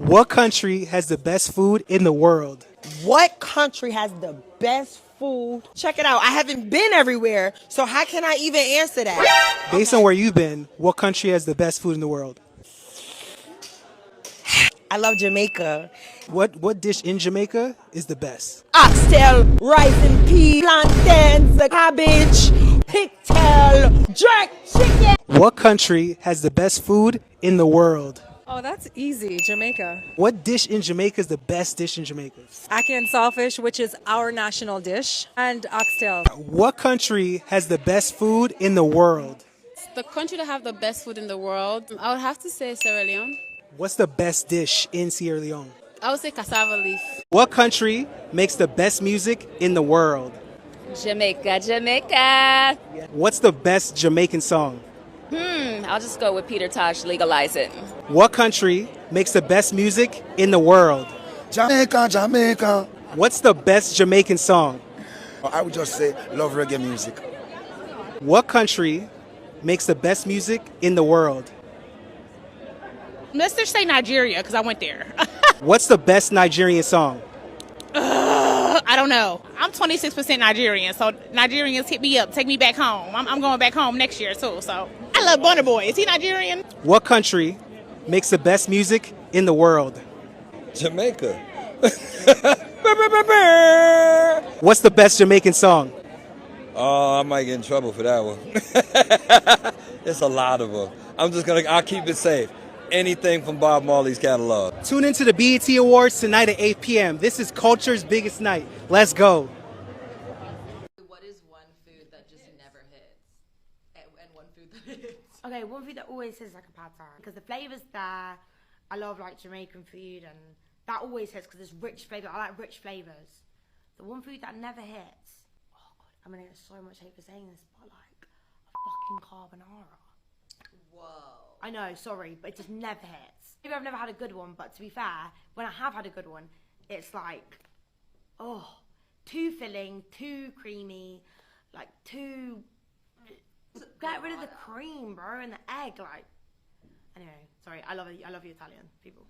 What country has the best food in the world? What country has the best food? Check it out. I haven't been everywhere, so how can I even answer that? Based on where you've been, what country has the best food in the world? I love Jamaica. What dish in Jamaica is the best? Oxtail, rice and peas, plantains, cabbage, pigtail, jerk chicken. What country has the best food in the world? Oh, that's easy. Jamaica. What dish in Jamaica is the best dish in Jamaica? Ackee and saltfish, which is our national dish, and oxtail. What country has the best food in the world? The country that have the best food in the world, I would have to say Sierra Leone. What's the best dish in Sierra Leone? I would say cassava leaf. What country makes the best music in the world? Jamaica, Jamaica. What's the best Jamaican song? I'll just go with Peter Tosh, Legalize It. What country makes the best music in the world? Jamaica, Jamaica. What's the best Jamaican song? I would just say love reggae music. What country makes the best music in the world? Let's just say Nigeria, because I went there. What's the best Nigerian song? I don't know. I'm 26% Nigerian, so Nigerians hit me up, take me back home. I'm going back home next year too. So I love Burna Boy. Is he Nigerian? What country makes the best music in the world? Jamaica. What's the best Jamaican song? Oh, I might get in trouble for that one. There's a lot of them. I'll keep it safe. Anything from Bob Marley's catalog. Tune into the BET Awards tonight at 8 p.m. This is Culture's biggest night. Let's go. What is one food that just never hits? And one food that hits? Okay, one food that always hits like a pad thai because the flavour's there. I love like Jamaican food and that always hits because it's rich flavour. I like rich flavours. The one food that never hits, oh god, I'm gonna get so much hate for saying this, but like a fucking carbonara. Whoa. I know, sorry, but it just never hits. Maybe I've never had a good one, but to be fair, when I have had a good one, it's like, oh, too filling, too creamy, like too. Get rid of the cream, bro, and the egg, like. Anyway, sorry, I love you Italian people.